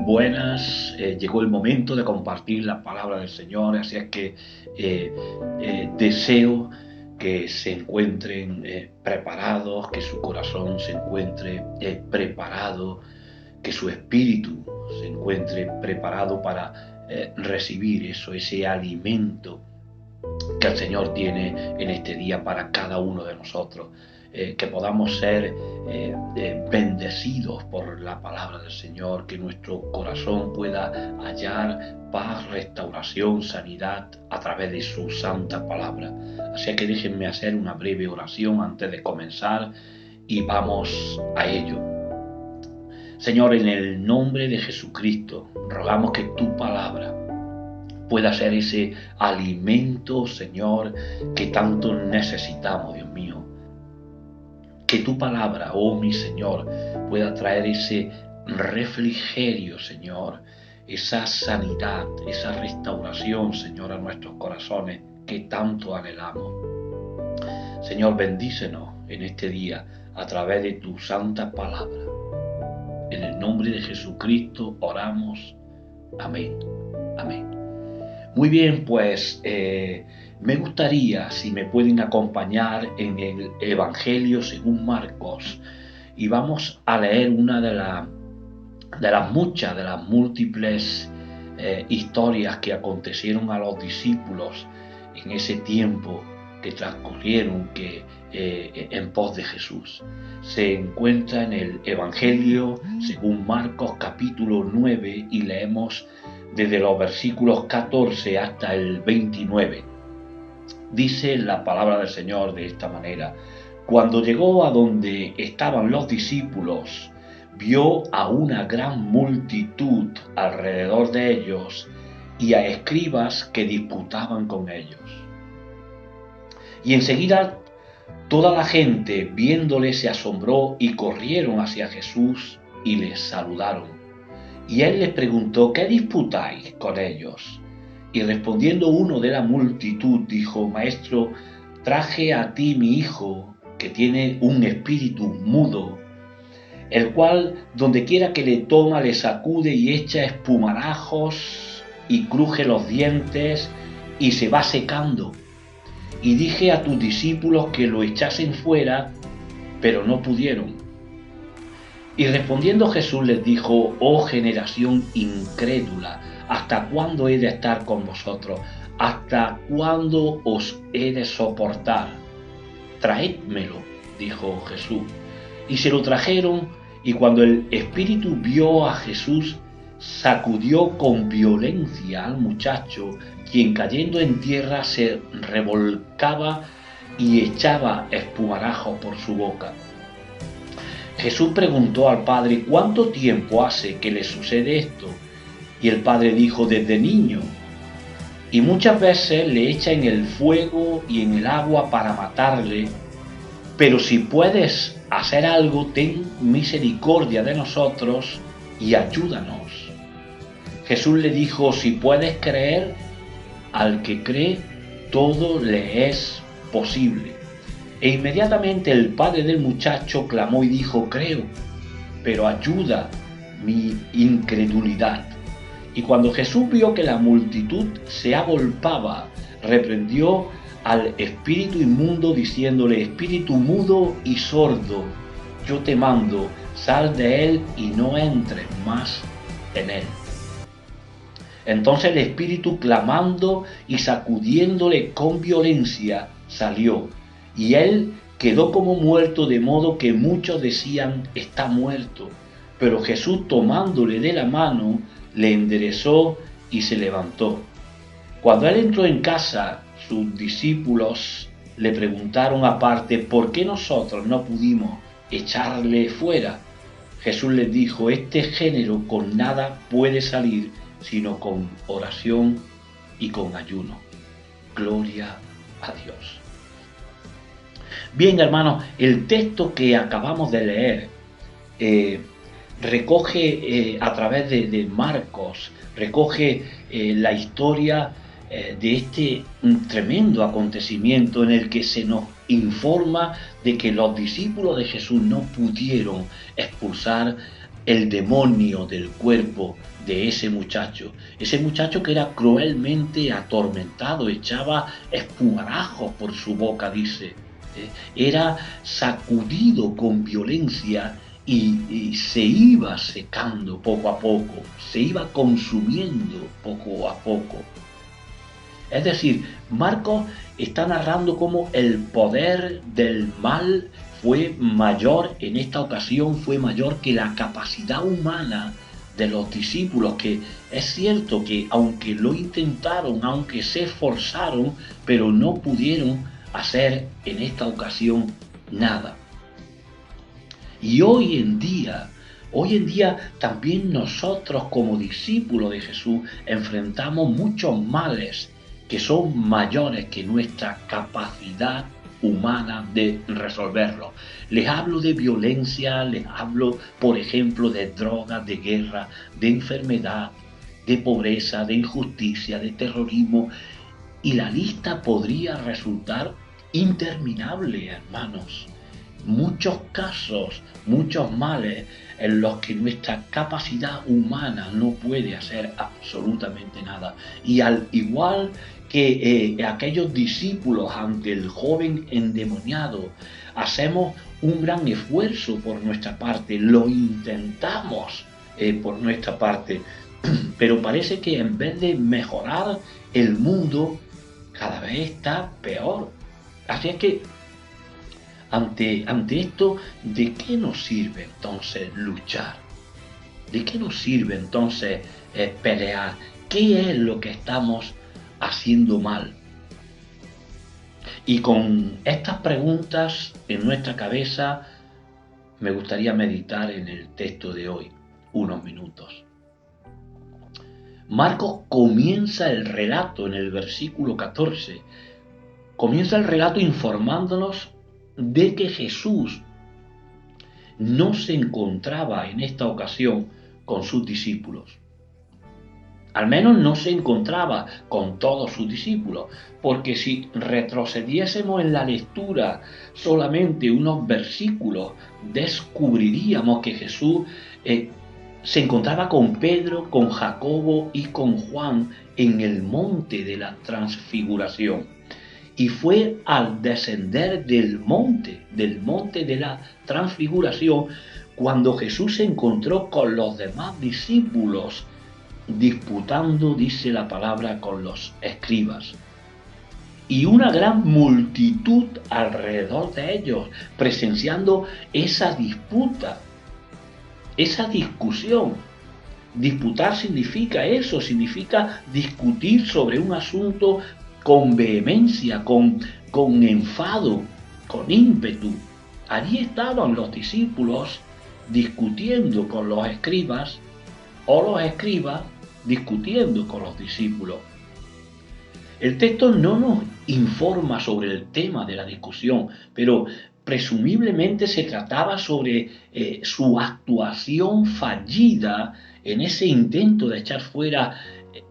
buenas. Llegó el momento de compartir la palabra del Señor, así es que deseo que se encuentren preparados, que su corazón se encuentre preparado, que su espíritu se encuentre preparado para recibir ese alimento que el Señor tiene en este día para cada uno de nosotros. Que podamos ser bendecidos por la palabra del Señor, que nuestro corazón pueda hallar paz, restauración, sanidad a través de su santa palabra. Así que déjenme hacer una breve oración antes de comenzar y vamos a ello. Señor, en el nombre de Jesucristo, rogamos que tu palabra pueda ser ese alimento, Señor, que tanto necesitamos, Dios mío. Que tu palabra, oh mi Señor, pueda traer ese refrigerio, Señor, esa sanidad, esa restauración, Señor, a nuestros corazones que tanto anhelamos. Señor, bendícenos en este día a través de tu santa palabra. En el nombre de Jesucristo oramos. Amén. Amén. Muy bien, pues me gustaría si me pueden acompañar en el Evangelio según Marcos, y vamos a leer una de las múltiples historias que acontecieron a los discípulos en ese tiempo que transcurrieron en pos de Jesús. Se encuentra en el Evangelio según Marcos capítulo 9 y leemos desde los versículos 14 hasta el 29. Dice la palabra del Señor de esta manera: Cuando llegó a donde estaban los discípulos, vio a una gran multitud alrededor de ellos y a escribas que disputaban con ellos. Y enseguida toda la gente, viéndole, se asombró y corrieron hacia Jesús y les saludaron. Y él les preguntó: ¿qué disputáis con ellos? Y respondiendo uno de la multitud dijo: Maestro, traje a ti mi hijo, que tiene un espíritu mudo, el cual donde quiera que le toma le sacude y echa espumarajos y cruje los dientes y se va secando. Y dije a tus discípulos que lo echasen fuera, pero no pudieron. Y respondiendo Jesús les dijo: oh generación incrédula, ¿hasta cuándo he de estar con vosotros? ¿Hasta cuándo os he de soportar? Traédmelo, dijo Jesús. Y se lo trajeron, y cuando el espíritu vio a Jesús, sacudió con violencia al muchacho, quien cayendo en tierra se revolcaba y echaba espumarajos por su boca. Jesús preguntó al padre: ¿cuánto tiempo hace que le sucede esto? Y el padre dijo: desde niño. Y muchas veces le echa en el fuego y en el agua para matarle. Pero si puedes hacer algo, ten misericordia de nosotros y ayúdanos. Jesús le dijo: si puedes creer, al que cree, todo le es posible. E inmediatamente el padre del muchacho clamó y dijo: creo, pero ayuda mi incredulidad. Y cuando Jesús vio que la multitud se agolpaba, reprendió al espíritu inmundo diciéndole: espíritu mudo y sordo, yo te mando, sal de él y no entres más en él. Entonces el espíritu, clamando y sacudiéndole con violencia, salió, y él quedó como muerto, de modo que muchos decían: está muerto. Pero Jesús, tomándole de la mano, le enderezó y se levantó. Cuando él entró en casa, sus discípulos le preguntaron aparte: ¿por qué nosotros no pudimos echarle fuera? Jesús les dijo: este género con nada puede salir, sino con oración y con ayuno. Gloria a Dios. Bien, hermanos, el texto que acabamos de leer recoge a través de Marcos, recoge la historia de este tremendo acontecimiento en el que se nos informa de que los discípulos de Jesús no pudieron expulsar el demonio del cuerpo de ese muchacho que era cruelmente atormentado, echaba espumarajos por su boca, dice, era sacudido con violencia y se iba secando poco a poco, se iba consumiendo poco a poco. Es decir, Marcos está narrando cómo el poder del mal fue mayor en esta ocasión, fue mayor que la capacidad humana de los discípulos, que es cierto que aunque lo intentaron, aunque se esforzaron, pero no pudieron hacer en esta ocasión nada. Y hoy en día también nosotros como discípulos de Jesús enfrentamos muchos males que son mayores que nuestra capacidad humana de resolverlo. Les hablo de violencia, les hablo, por ejemplo, de drogas, de guerra, de enfermedad, de pobreza, de injusticia, de terrorismo, y la lista podría resultar interminable, hermanos. Muchos casos, muchos males en los que nuestra capacidad humana no puede hacer absolutamente nada. Y al igual que aquellos discípulos ante el joven endemoniado, hacemos un gran esfuerzo por nuestra parte, lo intentamos por nuestra parte, pero parece que en vez de mejorar el mundo, cada vez está peor. Así es que ante esto, ¿de qué nos sirve entonces luchar? ¿De qué nos sirve entonces pelear? ¿Qué es lo que estamos haciendo mal? Y con estas preguntas en nuestra cabeza, me gustaría meditar en el texto de hoy, unos minutos. Marcos comienza el relato en el versículo 14. Comienza el relato informándonos de que Jesús no se encontraba en esta ocasión con sus discípulos. Al menos no se encontraba con todos sus discípulos, porque si retrocediésemos en la lectura solamente unos versículos, descubriríamos que Jesús se encontraba con Pedro, con Jacobo y con Juan en el monte de la transfiguración. Y fue al descender del monte de la transfiguración, cuando Jesús se encontró con los demás discípulos disputando, dice la palabra, con los escribas. Y una gran multitud alrededor de ellos, presenciando esa disputa, esa discusión. Disputar significa eso, significa discutir sobre un asunto con vehemencia, con enfado, con ímpetu. Allí estaban los discípulos discutiendo con los escribas, o los escribas discutiendo con los discípulos. El texto no nos informa sobre el tema de la discusión, pero presumiblemente se trataba sobre su actuación fallida en ese intento de echar fuera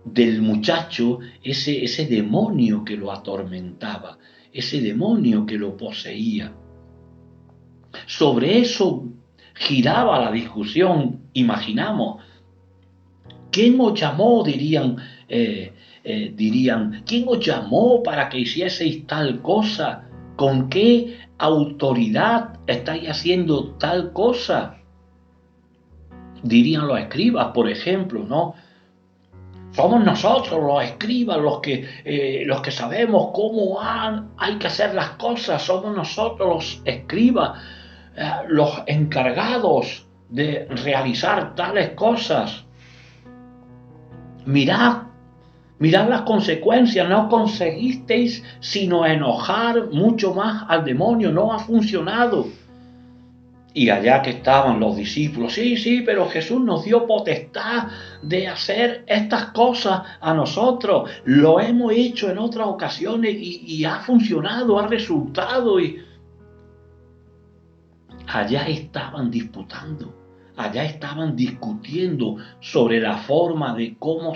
del muchacho ese demonio que lo atormentaba, ese demonio que lo poseía. Sobre eso giraba la discusión, imaginamos. ¿Quién os llamó? Dirían, ¿quién os llamó para que hicieseis tal cosa? ¿Con qué autoridad estáis haciendo tal cosa? Dirían los escribas, por ejemplo, ¿no? Somos nosotros los escribas los que sabemos cómo hay que hacer las cosas. Somos nosotros los escribas, los encargados de realizar tales cosas. Mirad las consecuencias, no conseguisteis sino enojar mucho más al demonio, no ha funcionado. Y allá que estaban los discípulos, sí, pero Jesús nos dio potestad de hacer estas cosas a nosotros, lo hemos hecho en otras ocasiones y ha funcionado, ha resultado. Y allá estaban disputando, allá estaban discutiendo sobre la forma de cómo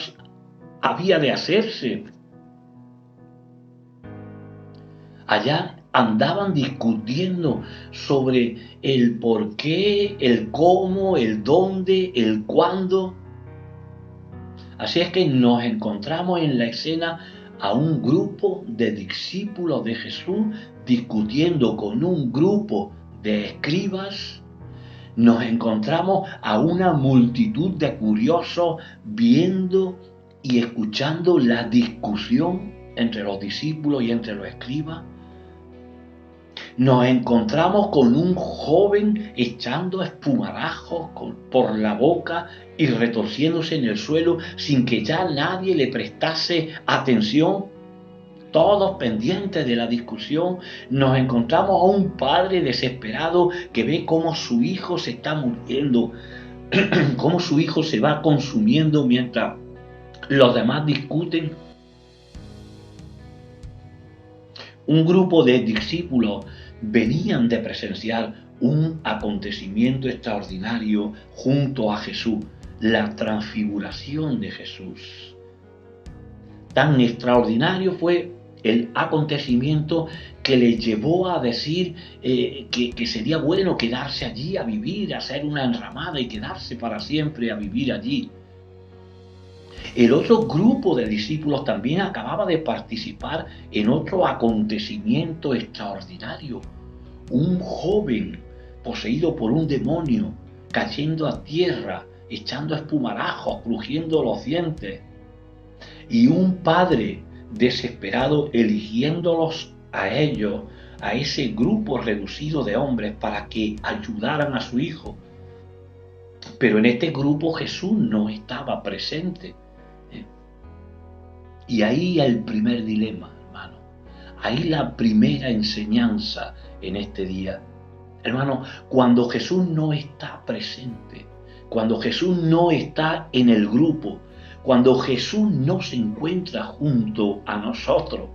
había de hacerse. Allá andaban discutiendo sobre el por qué, el cómo, el dónde, el cuándo. Así es que nos encontramos en la escena a un grupo de discípulos de Jesús discutiendo con un grupo de escribas. Nos encontramos a una multitud de curiosos viendo y escuchando la discusión entre los discípulos y entre los escribas. Nos encontramos con un joven echando espumarajos por la boca y retorciéndose en el suelo sin que ya nadie le prestase atención, todos pendientes de la discusión. Nos encontramos a un padre desesperado que ve cómo su hijo se está muriendo, cómo su hijo se va consumiendo mientras los demás discuten. Un grupo de discípulos venían de presenciar un acontecimiento extraordinario junto a Jesús, la transfiguración de Jesús. Tan extraordinario fue el acontecimiento que les llevó a decir que sería bueno quedarse allí a vivir, hacer una enramada y quedarse para siempre a vivir allí. El otro grupo de discípulos también acababa de participar en otro acontecimiento extraordinario. Un joven poseído por un demonio, cayendo a tierra, echando espumarajos, crujiendo los dientes. Y un padre desesperado eligiéndolos a ellos, a ese grupo reducido de hombres, para que ayudaran a su hijo. Pero en este grupo Jesús no estaba presente. Y ahí el primer dilema, hermano. Ahí la primera enseñanza en este día. Hermano, cuando Jesús no está presente, cuando Jesús no está en el grupo, cuando Jesús no se encuentra junto a nosotros,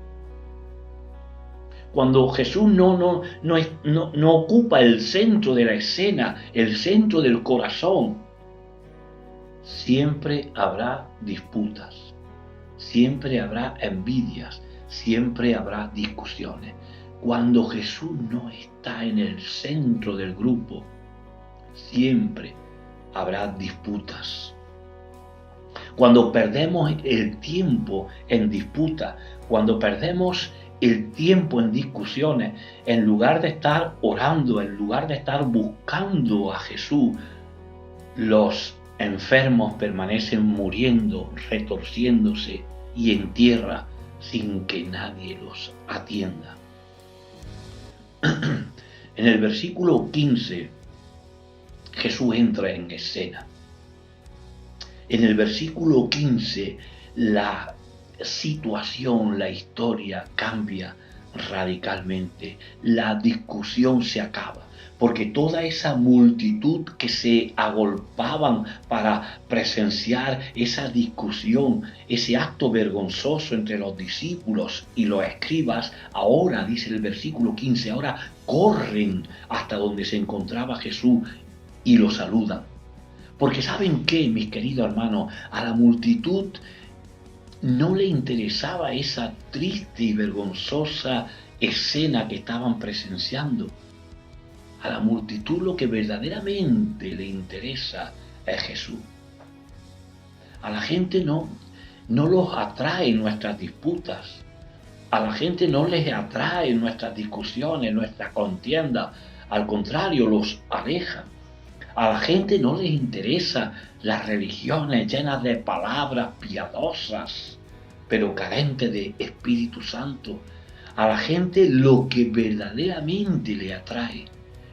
cuando Jesús no ocupa el centro de la escena, el centro del corazón, siempre habrá disputas. Siempre habrá envidias, siempre habrá discusiones. Cuando Jesús no está en el centro del grupo, siempre habrá disputas. Cuando perdemos el tiempo en disputas, cuando perdemos el tiempo en discusiones, en lugar de estar orando, en lugar de estar buscando a Jesús, los enfermos permanecen muriendo, retorciéndose y en tierra sin que nadie los atienda. En el versículo 15, Jesús entra en escena. En el versículo 15, la situación, la historia cambia radicalmente. La discusión se acaba. Porque toda esa multitud que se agolpaban para presenciar esa discusión, ese acto vergonzoso entre los discípulos y los escribas, ahora, dice el versículo 15, ahora corren hasta donde se encontraba Jesús y lo saludan. Porque ¿saben qué, mis queridos hermanos? A la multitud no le interesaba esa triste y vergonzosa escena que estaban presenciando. A la multitud lo que verdaderamente le interesa es Jesús. A la gente no los atrae nuestras disputas. A la gente no les atrae nuestras discusiones, nuestra contienda. Al contrario, los aleja. A la gente no les interesa las religiones llenas de palabras piadosas, pero carentes de Espíritu Santo. A la gente lo que verdaderamente le atrae,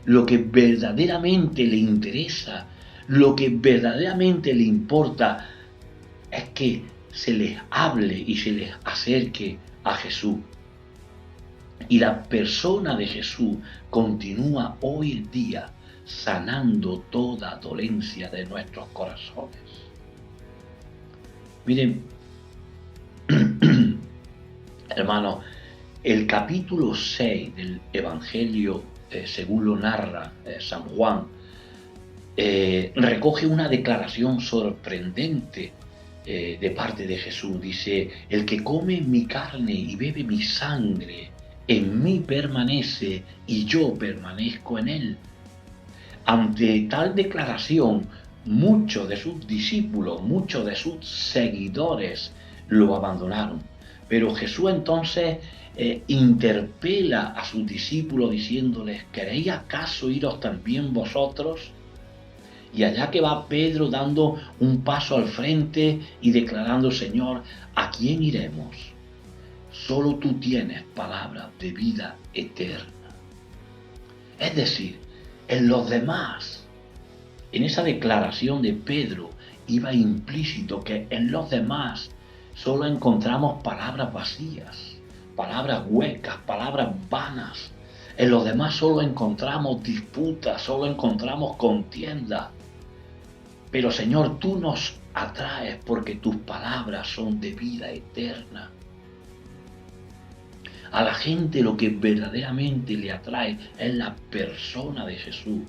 lo que verdaderamente le interesa, lo que verdaderamente le importa, es que se les hable y se les acerque a Jesús. Y la persona de Jesús continúa hoy en día sanando toda dolencia de nuestros corazones. Miren, hermanos, el capítulo 6 del Evangelio, según lo narra San Juan, recoge una declaración sorprendente de parte de Jesús. Dice: el que come mi carne y bebe mi sangre en mí permanece y yo permanezco en él. Ante tal declaración, muchos de sus discípulos, muchos de sus seguidores lo abandonaron. Pero Jesús entonces interpela a sus discípulos diciéndoles, ¿queréis acaso iros también vosotros? Y allá que va Pedro dando un paso al frente y declarando, Señor, ¿a quién iremos? Solo tú tienes palabras de vida eterna. Es decir, en los demás, en esa declaración de Pedro, iba implícito que en los demás solo encontramos palabras vacías, palabras huecas, palabras vanas. En los demás solo encontramos disputas, solo encontramos contiendas. Pero Señor, tú nos atraes porque tus palabras son de vida eterna. A la gente lo que verdaderamente le atrae es la persona de Jesús.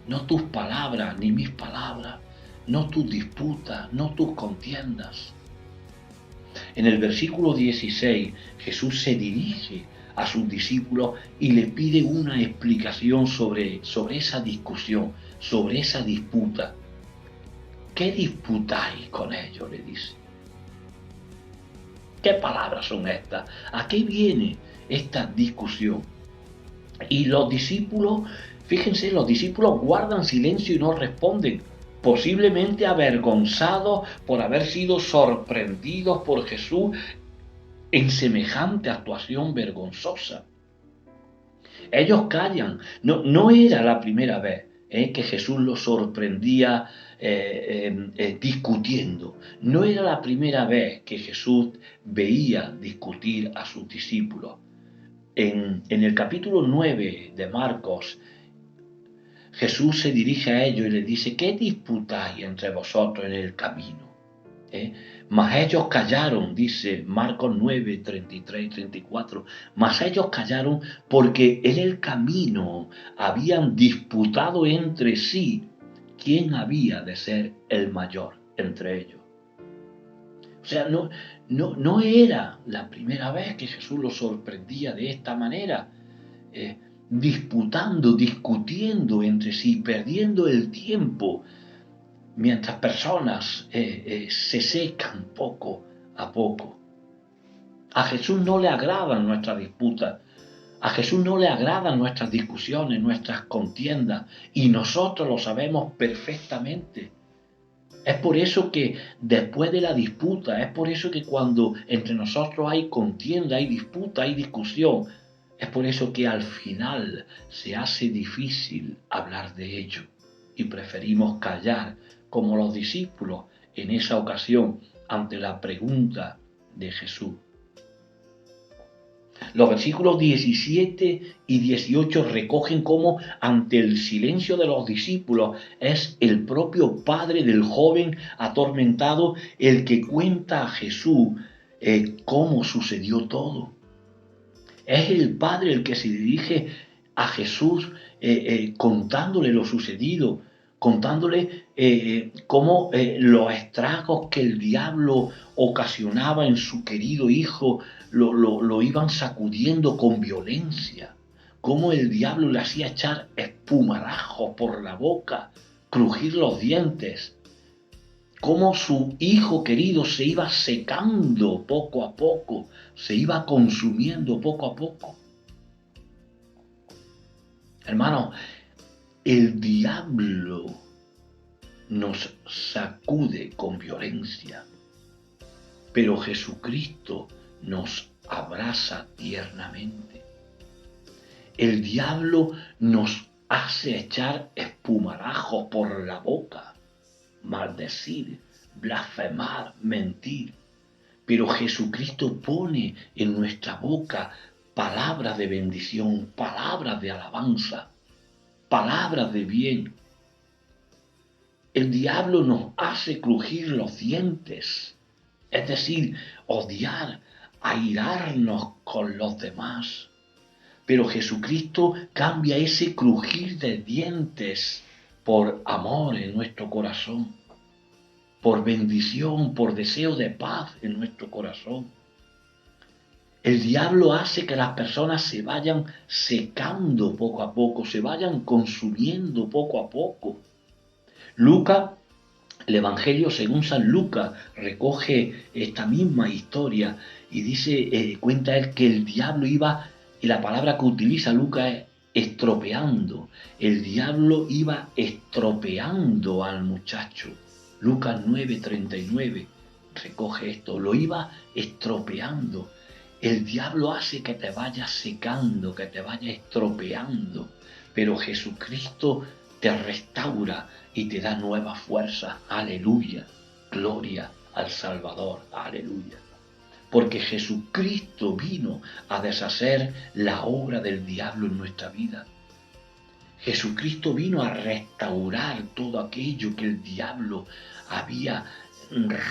No tus palabras ni mis palabras, no tus disputas, no tus contiendas. En el versículo 16, Jesús se dirige a sus discípulos y le pide una explicación sobre esa discusión, sobre esa disputa. ¿Qué disputáis con ellos?, le dice. ¿Qué palabras son estas? ¿A qué viene esta discusión? Y los discípulos, fíjense, los discípulos guardan silencio y no responden, posiblemente avergonzados por haber sido sorprendidos por Jesús en semejante actuación vergonzosa. Ellos callan. No era la primera vez que Jesús los sorprendía discutiendo. No era la primera vez que Jesús veía discutir a sus discípulos. En el capítulo 9 de Marcos, Jesús se dirige a ellos y les dice, ¿qué disputáis entre vosotros en el camino? Mas ellos callaron, dice Marcos 9, 33 y 34, mas ellos callaron porque en el camino habían disputado entre sí quién había de ser el mayor entre ellos. O sea, no era la primera vez que Jesús los sorprendía de esta manera, disputando, discutiendo entre sí, perdiendo el tiempo, mientras personas se secan poco a poco. A Jesús no le agradan nuestras disputas, a Jesús no le agradan nuestras discusiones, nuestras contiendas, y nosotros lo sabemos perfectamente. Es por eso que después de la disputa, es por eso que cuando entre nosotros hay contienda, hay disputa, hay discusión, es por eso que al final se hace difícil hablar de ello y preferimos callar, como los discípulos en esa ocasión ante la pregunta de Jesús. Los versículos 17 y 18 recogen cómo ante el silencio de los discípulos es el propio padre del joven atormentado el que cuenta a Jesús cómo sucedió todo. Es el padre el que se dirige a Jesús contándole lo sucedido, contándole cómo los estragos que el diablo ocasionaba en su querido hijo lo iban sacudiendo con violencia, cómo el diablo le hacía echar espumarajos por la boca, crujir los dientes, cómo su hijo querido se iba secando poco a poco, se iba consumiendo poco a poco. Hermano, el diablo nos sacude con violencia, pero Jesucristo nos abraza tiernamente. El diablo nos hace echar espumarajos por la boca, maldecir, blasfemar, mentir. Pero Jesucristo pone en nuestra boca palabras de bendición, palabras de alabanza, palabras de bien. El diablo nos hace crujir los dientes, es decir, odiar, airarnos con los demás. Pero Jesucristo cambia ese crujir de dientes por amor en nuestro corazón, por bendición, por deseo de paz en nuestro corazón. El diablo hace que las personas se vayan secando poco a poco, se vayan consumiendo poco a poco. Lucas, el Evangelio según San Lucas, recoge esta misma historia y dice, cuenta él que el diablo iba, y la palabra que utiliza Lucas es estropeando. El diablo iba estropeando al muchacho. Lucas 9:39 recoge esto, lo iba estropeando. El diablo hace que te vayas secando, que te vayas estropeando, pero Jesucristo te restaura y te da nueva fuerza. Aleluya. Gloria al Salvador. Aleluya. Porque Jesucristo vino a deshacer la obra del diablo en nuestra vida. Jesucristo vino a restaurar todo aquello que el diablo había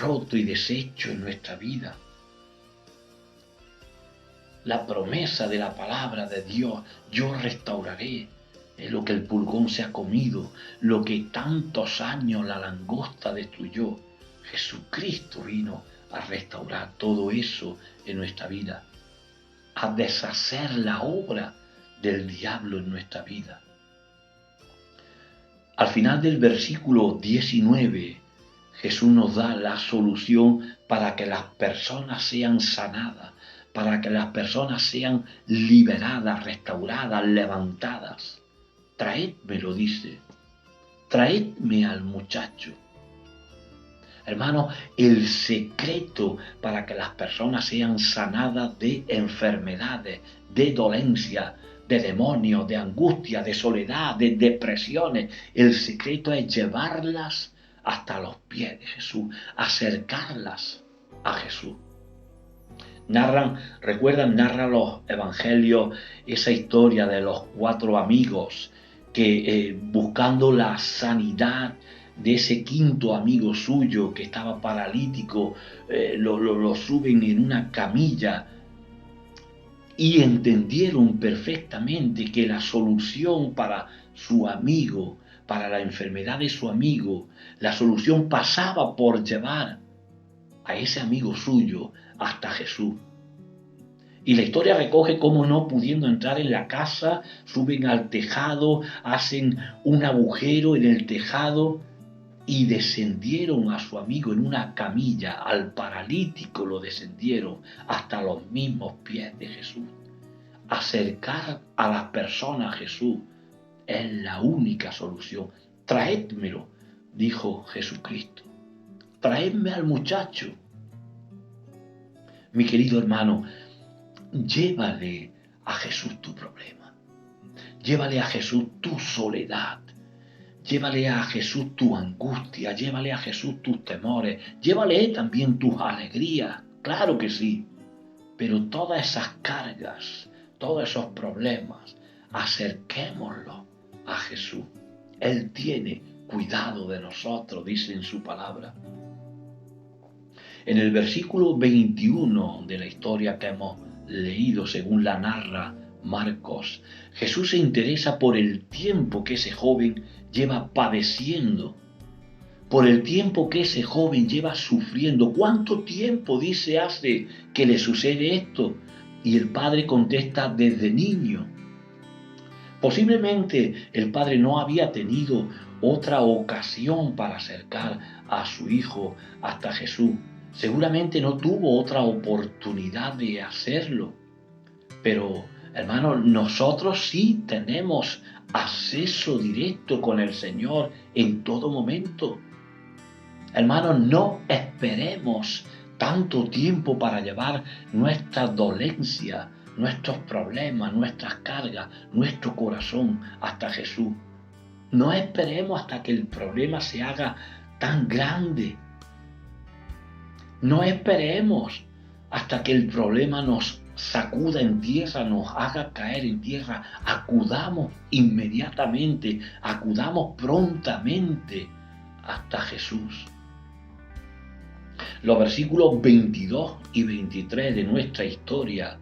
roto y deshecho en nuestra vida. La promesa de la palabra de Dios, yo restauraré lo que el pulgón se ha comido, lo que tantos años la langosta destruyó. Jesucristo vino a restaurar todo eso en nuestra vida, a deshacer la obra del diablo en nuestra vida. Al final del versículo 19, Jesús nos da la solución para que las personas sean sanadas, para que las personas sean liberadas, restauradas, levantadas. Traédmelo, dice. Traédme al muchacho. Hermano, el secreto para que las personas sean sanadas de enfermedades, de dolencias, de demonios, de angustia, de soledad, de depresiones, el secreto es llevarlas hasta los pies de Jesús, acercarlas a Jesús. Narran los evangelios esa historia de los 4 amigos que buscando la sanidad de ese 5.º amigo suyo que estaba paralítico, lo suben en una camilla y entendieron perfectamente que la solución para su amigo, para la enfermedad de su amigo, la solución pasaba por llevar a ese amigo suyo hasta Jesús. Y la historia recoge cómo, no pudiendo entrar en la casa, suben al tejado, hacen un agujero en el tejado y descendieron a su amigo en una camilla, al paralítico lo descendieron hasta los mismos pies de Jesús. Acercar a las personas a Jesús es la única solución. Traédmelo, dijo Jesucristo. Traédme al muchacho. Mi querido hermano, llévale a Jesús tu problema. Llévale a Jesús tu soledad. Llévale a Jesús tu angustia. Llévale a Jesús tus temores. Llévale también tus alegrías. Claro que sí. Pero todas esas cargas, todos esos problemas, acerquémoslos a Jesús. Él tiene cuidado de nosotros, dice en su palabra. En el versículo 21 de la historia que hemos leído, según la narra Marcos, Jesús se interesa por el tiempo que ese joven lleva padeciendo, por el tiempo que ese joven lleva sufriendo. ¿Cuánto tiempo, dice, hace que le sucede esto? Y el padre contesta, desde niño. Posiblemente el padre no había tenido otra ocasión para acercar a su hijo hasta Jesús. Seguramente no tuvo otra oportunidad de hacerlo. Pero, hermano, nosotros sí tenemos acceso directo con el Señor en todo momento. Hermano, no esperemos tanto tiempo para llevar nuestra dolencia, nuestros problemas, nuestras cargas, nuestro corazón hasta Jesús. No esperemos hasta que el problema se haga tan grande. No esperemos hasta que el problema nos sacuda en tierra, nos haga caer en tierra. Acudamos inmediatamente, acudamos prontamente hasta Jesús. Los versículos 22 y 23 de nuestra historia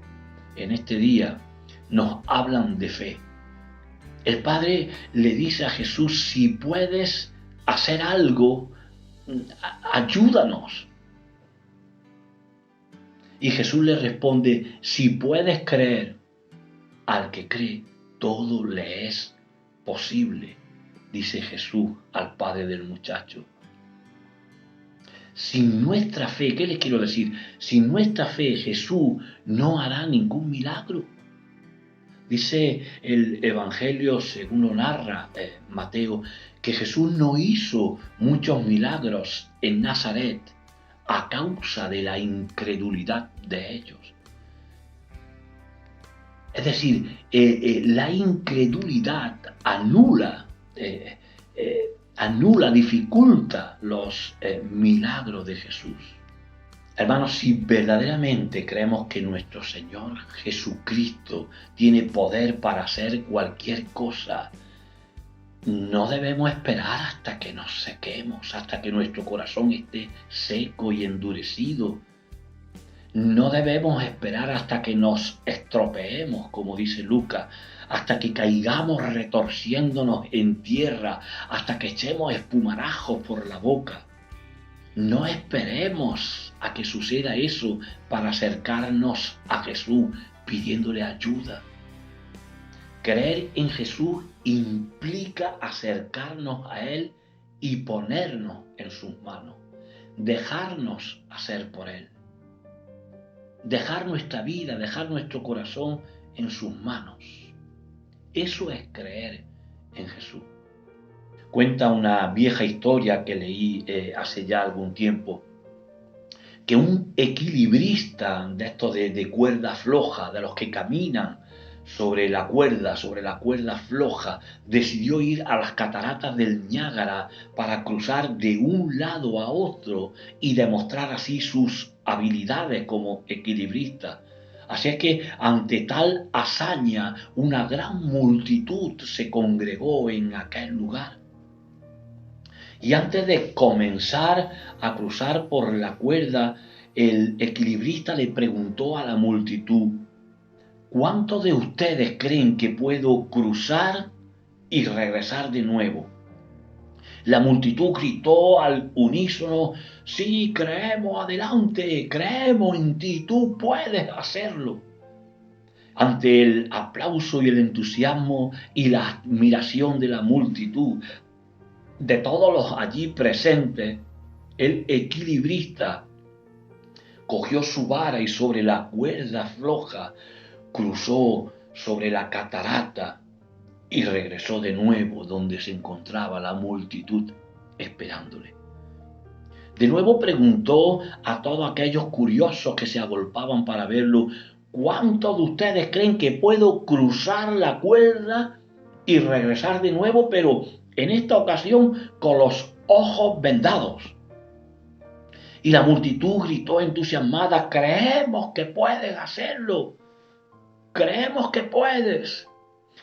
en este día nos hablan de fe. El Padre le dice a Jesús, si puedes hacer algo, ayúdanos. Y Jesús le responde, si puedes creer, al que cree, todo le es posible, dice Jesús al padre del muchacho. Sin nuestra fe, ¿qué les quiero decir? Sin nuestra fe Jesús no hará ningún milagro. Dice el Evangelio, según lo narra Mateo, que Jesús no hizo muchos milagros en Nazaret a causa de la incredulidad de ellos. Es decir, la incredulidad dificulta los milagros de Jesús. Hermanos, si verdaderamente creemos que nuestro Señor Jesucristo tiene poder para hacer cualquier cosa, no debemos esperar hasta que nos sequemos, hasta que nuestro corazón esté seco y endurecido. No debemos esperar hasta que nos estropeemos, como dice Lucas, hasta que caigamos retorciéndonos en tierra, hasta que echemos espumarajos por la boca. No esperemos a que suceda eso para acercarnos a Jesús pidiéndole ayuda. Creer en Jesús implica acercarnos a Él y ponernos en sus manos, dejarnos hacer por Él. Dejar nuestra vida, dejar nuestro corazón en sus manos. Eso es creer en Jesús. Cuenta una vieja historia que leí hace ya algún tiempo, que un equilibrista de estos de cuerda floja, de los que caminan sobre la cuerda floja, decidió ir a las cataratas del Niágara para cruzar de un lado a otro y demostrar así sus habilidades como equilibrista. Así es que ante tal hazaña una gran multitud se congregó en aquel lugar. Y antes de comenzar a cruzar por la cuerda, el equilibrista le preguntó a la multitud, ¿cuántos de ustedes creen que puedo cruzar y regresar de nuevo? La multitud gritó al unísono, sí, creemos, adelante, creemos en ti, tú puedes hacerlo. Ante el aplauso y el entusiasmo y la admiración de la multitud, de todos los allí presentes, el equilibrista cogió su vara y sobre la cuerda floja cruzó sobre la catarata y regresó de nuevo donde se encontraba la multitud esperándole. De nuevo preguntó a todos aquellos curiosos que se agolpaban para verlo, ¿cuántos de ustedes creen que puedo cruzar la cuerda y regresar de nuevo, pero en esta ocasión con los ojos vendados? Y la multitud gritó entusiasmada, creemos que puedes hacerlo, creemos que puedes.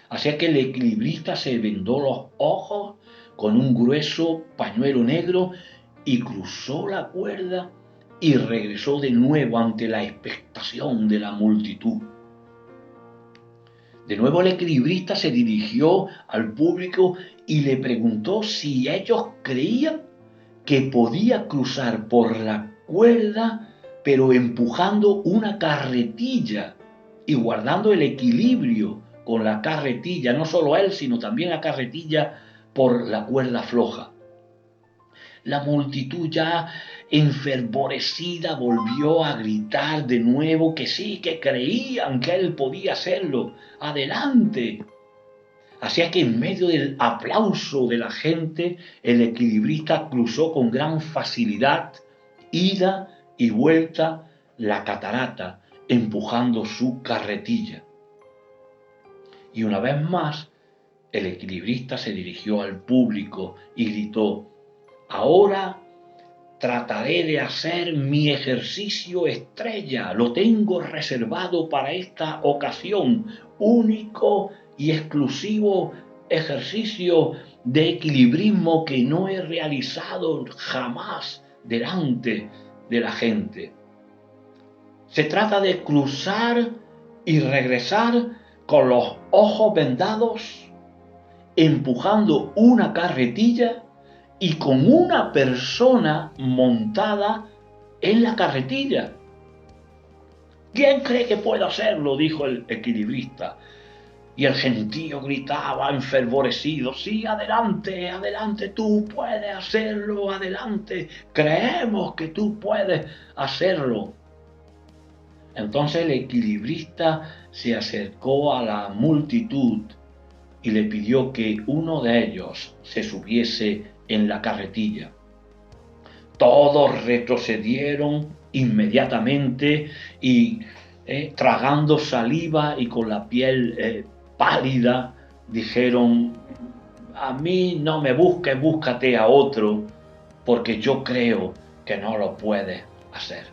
Así que el equilibrista se vendó los ojos con un grueso pañuelo negro y cruzó la cuerda y regresó de nuevo ante la expectación de la multitud. De nuevo el equilibrista se dirigió al público y le preguntó si ellos creían que podía cruzar por la cuerda, pero empujando una carretilla y guardando el equilibrio con la carretilla, no solo él, sino también la carretilla por la cuerda floja. La multitud ya enfervorecida volvió a gritar de nuevo que sí, que creían que él podía hacerlo. ¡Adelante! Así es que en medio del aplauso de la gente, el equilibrista cruzó con gran facilidad, ida y vuelta, la catarata, empujando su carretilla. Y una vez más, el equilibrista se dirigió al público y gritó, ahora trataré de hacer mi ejercicio estrella, lo tengo reservado para esta ocasión, único y exclusivo ejercicio de equilibrismo que no he realizado jamás delante de la gente. Se trata de cruzar y regresar con los ojos vendados, empujando una carretilla y con una persona montada en la carretilla. ¿Quién cree que puede hacerlo?, dijo el equilibrista. Y el gentío gritaba enfervorecido: sí, adelante, adelante, tú puedes hacerlo, adelante, creemos que tú puedes hacerlo. Entonces el equilibrista se acercó a la multitud y le pidió que uno de ellos se subiese en la carretilla. Todos retrocedieron inmediatamente y tragando saliva y con la piel pálida, dijeron: a mí no me busques, búscate a otro, porque yo creo que no lo puedes hacer.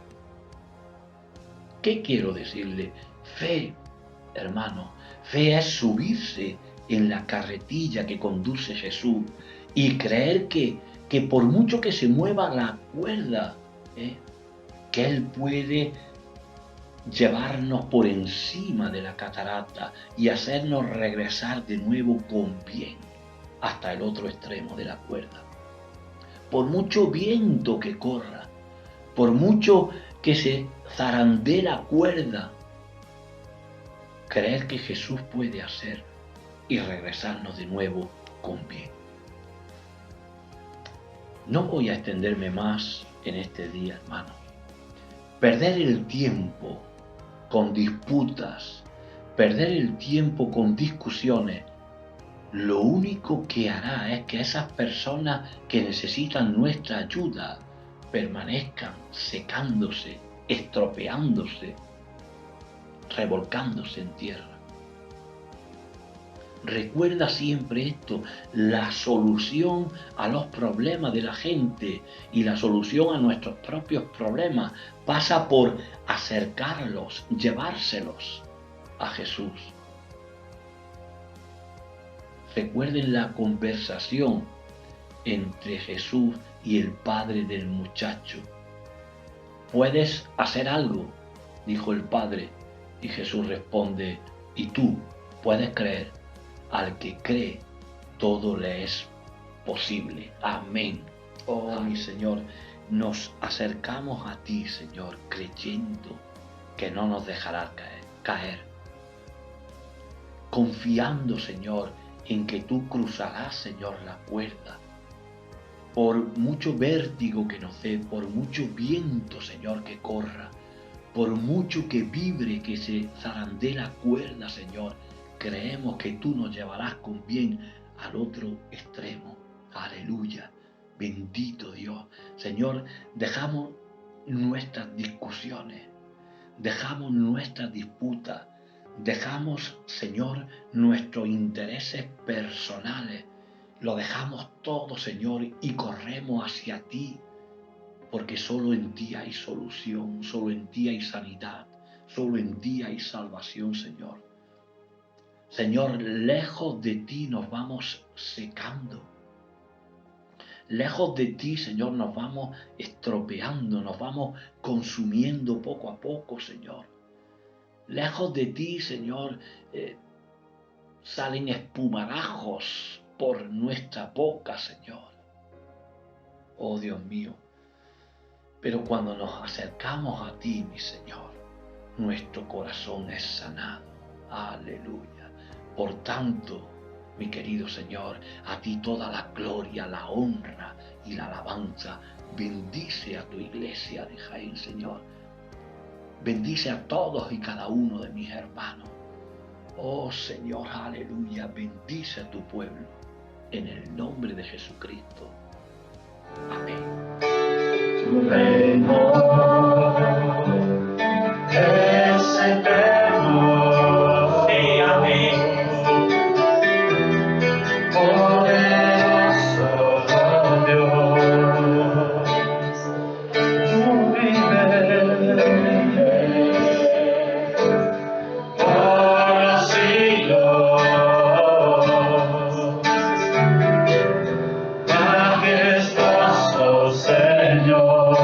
¿Qué quiero decirle? Fe, hermano, fe es subirse en la carretilla que conduce Jesús y creer que por mucho que se mueva la cuerda, que Él puede llevarnos por encima de la catarata y hacernos regresar de nuevo con bien hasta el otro extremo de la cuerda. Por mucho viento que corra, por mucho que se zarandee la cuerda, creer que Jesús puede hacer y regresarnos de nuevo con bien. No voy a extenderme más en este día, hermanos. Perder el tiempo con disputas, perder el tiempo con discusiones, lo único que hará es que esas personas que necesitan nuestra ayuda permanezcan secándose, estropeándose, revolcándose en tierra. Recuerda siempre esto: la solución a los problemas de la gente y la solución a nuestros propios problemas pasa por acercarlos, llevárselos a Jesús. Recuerden la conversación entre Jesús y el padre del muchacho. ¿Puedes hacer algo?, dijo el padre, y Jesús responde: ¿y tú puedes creer? Al que cree, todo le es posible. Amén. Oh, mi Señor, nos acercamos a ti, Señor, creyendo que no nos dejarás caer. Confiando, Señor, en que tú cruzarás, Señor, la cuerda. Por mucho vértigo que nos dé, por mucho viento, Señor, que corra, por mucho que vibre, que se zarandee la cuerda, Señor, creemos que tú nos llevarás con bien al otro extremo. Aleluya. Bendito Dios. Señor, dejamos nuestras discusiones, dejamos nuestras disputas, dejamos, Señor, nuestros intereses personales. Lo dejamos todo, Señor, y corremos hacia ti, porque solo en ti hay solución, solo en ti hay sanidad, solo en ti hay salvación, Señor. Señor, lejos de ti nos vamos secando. Lejos de ti, Señor, nos vamos estropeando, nos vamos consumiendo poco a poco, Señor. Lejos de ti, Señor, salen espumarajos por nuestra boca, Señor. Oh, Dios mío. Pero cuando nos acercamos a ti, mi Señor, nuestro corazón es sanado. Aleluya. Por tanto, mi querido Señor, a ti toda la gloria, la honra y la alabanza. Bendice a tu iglesia de Jaén, Señor. Bendice a todos y cada uno de mis hermanos. Oh Señor, aleluya, bendice a tu pueblo. En el nombre de Jesucristo. Amén. Tu reino es eterno. Sí, amén. Poderoso Dios, tú vives por los siglos. Majestuoso Señor.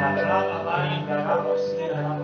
Rama Bari Brahma Sri Rama